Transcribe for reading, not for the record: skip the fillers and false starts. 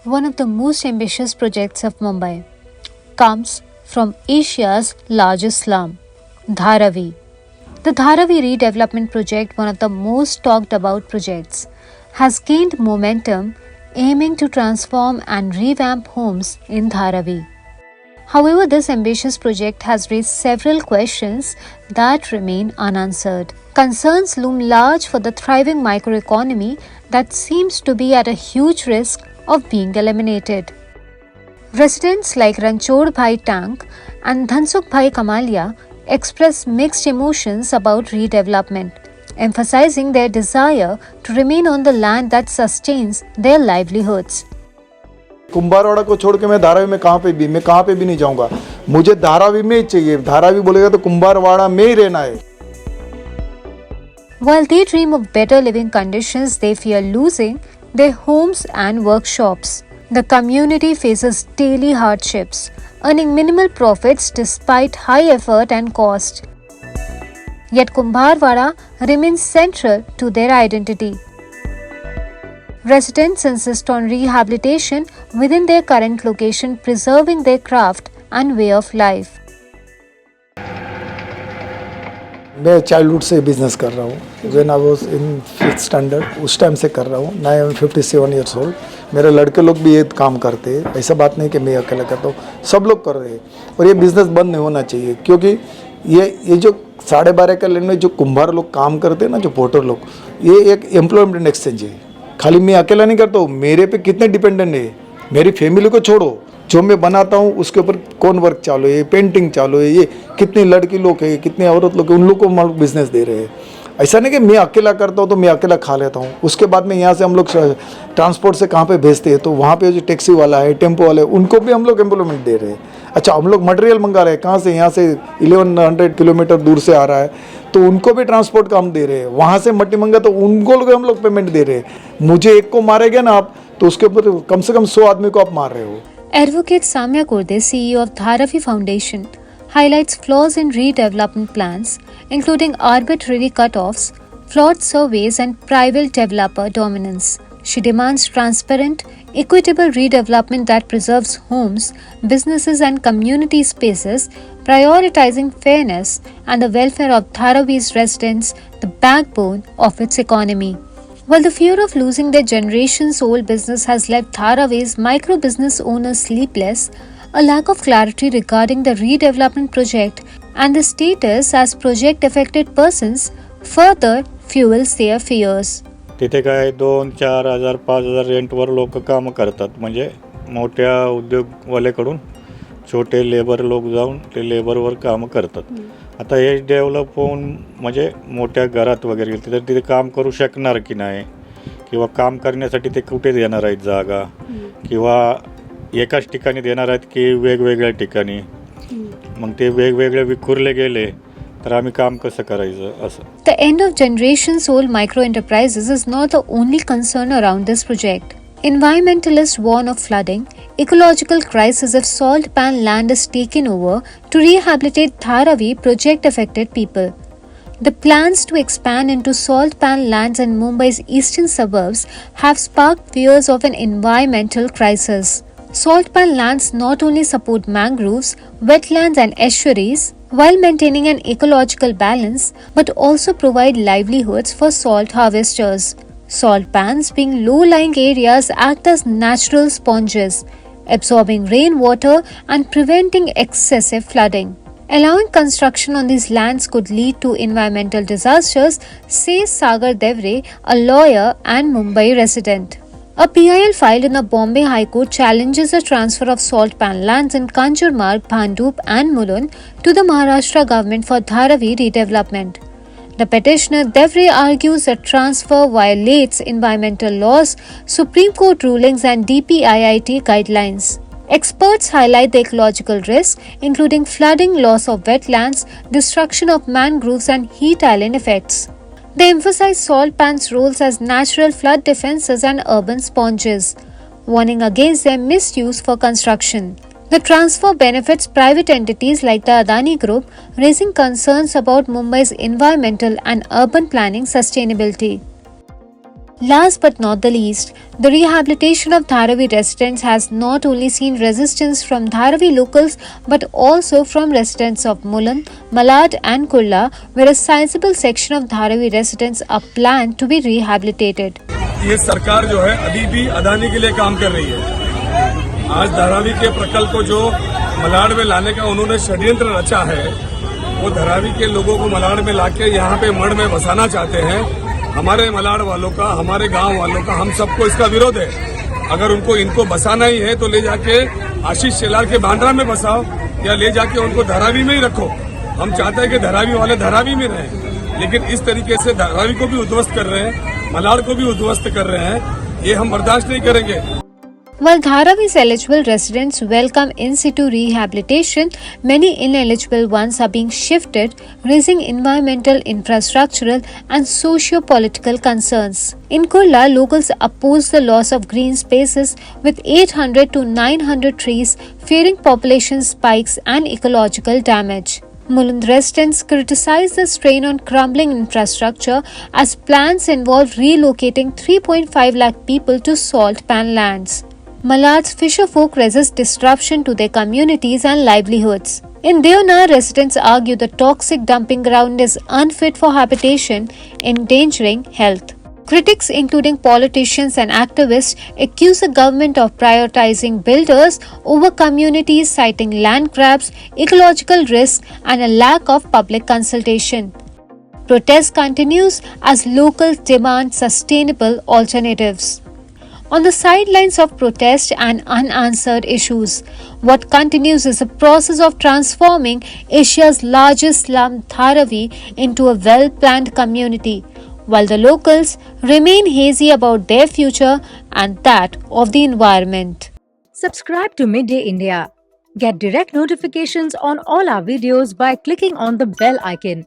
one of the most ambitious projects of Mumbai, comes from Asia's largest slum, Dharavi. The Dharavi redevelopment project, one of the most talked about projects, has gained momentum aiming to transform and revamp homes in Dharavi. However, this ambitious project has raised several questions that remain unanswered. Concerns loom large for the thriving microeconomy that seems to be at a huge risk of being eliminated. Residents like Ranchod Bhai Tank and Dhansukh Bhai Kamalia express mixed emotions about redevelopment, emphasizing their desire to remain on the land that sustains their livelihoods. Kumbharwada को छोड़ के मैं धारावी में कहाँ पे भी नहीं जाऊंगा। मुझे धारावी में ही चाहिए। धारावी बोलेगा तो कुंभारवाड़ा में ही रहना है। While they dream of better living conditions, they fear losing their homes and workshops. The community faces daily hardships, earning minimal profits despite high effort and cost. Yet Kumbharwada remains central to their identity. Residents insist on rehabilitation within their current location, preserving their craft and way of life. मैं childhood से business कर रहा हूँ। When I was in 5th standard उस time से कर रहा हूँ। Now I am 57 years old. मेरे लड़के लोग भी ये काम करते हैं। ऐसा बात नहीं कि मैं अकेला करता हूँ, सब लोग कर रहे हैं। और ये बिज़नेस बंद नहीं होना चाहिए, क्योंकि ये जो 12.5 एकड़ लैंड में जो कुम्हार लोग काम करते हैं ना, जो पोर्टर लोग, ये एक एम्प्लॉयमेंट एक्सचेंज है। खाली मैं अकेला नहीं करता हूँ, मेरे पे कितने डिपेंडेंट है। मेरी फैमिली को छोड़ो, जो मैं बनाता हूँ उसके ऊपर कौन वर्क चालू है, पेंटिंग चालू है, ये कितने लड़की लोग हैं, कितने औरत लोग हैं, उन लोग को हम बिजनेस दे रहे हैं। ऐसा नहीं कि मैं अकेला करता हूँ तो मैं अकेला खा लेता हूँ। उसके बाद में यहाँ से हम लोग ट्रांसपोर्ट से कहाँ पे भेजते हैं, तो वहाँ पे जो टैक्सी वाला है, टेम्पो वाले, उनको भी हम लोग एम्प्लॉयमेंट दे रहे हैं। अच्छा, हम लोग मटेरियल मंगा रहे हैं कहाँ से, यहाँ से 1100 किलोमीटर दूर से आ रहा है, तो उनको भी ट्रांसपोर्ट का हम दे रहे हैं। वहाँ से मट्टी मंगा तो उनको हम लोग पेमेंट दे रहे हैं। मुझे एक को मारेगा ना आप, तो उसके ऊपर कम से कम 100 आदमी को आप मार रहे हो। Advocate Samya Kurde, CEO of Dharavi Foundation, highlights flaws in redevelopment plans, including arbitrary cut-offs, flawed surveys and private developer dominance. She demands transparent, equitable redevelopment that preserves homes, businesses and community spaces, prioritizing fairness and the welfare of Dharavi's residents, the backbone of its economy. While the fear of losing their generations-old business has left Dharavi's micro-business owners sleepless, a lack of clarity regarding the redevelopment project and the status as project-affected persons further fuels their fears. तिथे काय 2-4 हजार 5 हजार रेंटवर लोक काम करतात, म्हणजे मोठ्या उद्योगवाल्याकडून छोटे लेबर लोक जाऊन ते लेबरवर काम करतात. आता हे डेव्हलप होऊन म्हणजे मोठ्या घरात वगैरे गेले तर तिथे काम करू शकणार की नाही, किंवा काम करण्यासाठी ते कुठे देणार आहेत जागा, किंवा एकाच ठिकाणी देणार आहेत की वेगवेगळ्या ठिकाणी. मग ते वेगवेगळे विखुरले गेले तर आम्ही काम कसं करायचं असं. The end of generations-old micro-enterprises is not the only concern around this project. Environmentalists warn of flooding, ecological crisis if salt pan land is taken over to rehabilitate Dharavi project-affected people. The plans to expand into salt pan lands in Mumbai's eastern suburbs have sparked fears of an environmental crisis. Salt pan lands not only support mangroves, wetlands and estuaries while maintaining an ecological balance, but also provide livelihoods for salt harvesters. Salt pans, being low-lying areas, act as natural sponges, absorbing rainwater and preventing excessive flooding. Allowing construction on these lands could lead to environmental disasters, says Sagar Devre, a lawyer and Mumbai resident. A PIL filed in the Bombay High Court challenges the transfer of salt pan lands in Kanjurmarg, Bhandup and Mulund to the Maharashtra government for Dharavi redevelopment. The petitioner Devre argues that transfer violates environmental laws, Supreme Court rulings and DPIIT guidelines. Experts highlight the ecological risks, including flooding, loss of wetlands, destruction of mangroves and heat island effects. They emphasize salt pans' roles as natural flood defenses and urban sponges, warning against their misuse for construction. The transfer benefits private entities like the Adani Group, raising concerns about Mumbai's environmental and urban planning sustainability. Last but not the least, the rehabilitation of Dharavi residents has not only seen resistance from Dharavi locals but also from residents of Mulund, Malad and Kurla, where a sizable section of Dharavi residents are planned to be rehabilitated. ये सरकार जो है अभी भी अदानी के लिए काम कर रही है। आज धारावी के प्रकल्प को जो मलाड में लाने का उन्होंने षड्यंत्र रचा है, वो धारावी के लोगों को मलाड में लाके यहाँ पे मड़ में बसाना चाहते हैं। हमारे मलाड वालों का, हमारे गांव वालों का, हम सबको इसका विरोध है। अगर इनको बसाना ही है तो ले जाके आशीष शेलार के बांद्रा में बसाओ या ले जाके उनको धारावी में ही रखो। हम चाहते हैं कि धारावी वाले धारावी में रहें, लेकिन इस तरीके से धारावी को भी उद्ध्वस्त कर रहे हैं, मलाड को भी उद्ध्वस्त कर रहे हैं, ये हम बर्दाश्त नहीं करेंगे। While Dharavi's eligible residents welcome in situ rehabilitation, many ineligible ones are being shifted, raising environmental, infrastructural and socio-political concerns. In Kurla, locals oppose the loss of green spaces with 800 to 900 trees, fearing population spikes and ecological damage. Mulund residents criticize the strain on crumbling infrastructure as plans involve relocating 3.5 lakh people to salt pan lands. Malad's fisherfolk resist disruption to their communities and livelihoods. In Deonar, residents argue the toxic dumping ground is unfit for habitation, endangering health. Critics, including politicians and activists, accuse the government of prioritizing builders over communities, citing land grabs, ecological risks, and a lack of public consultation. Protest continues as locals demand sustainable alternatives. On the sidelines of protest and unanswered issues, what continues is the process of transforming Asia's largest slum, Dharavi, into a well-planned community, while the locals remain hazy about their future and that of the environment. Subscribe to Midday India. Get direct notifications on all our videos by clicking on the bell icon.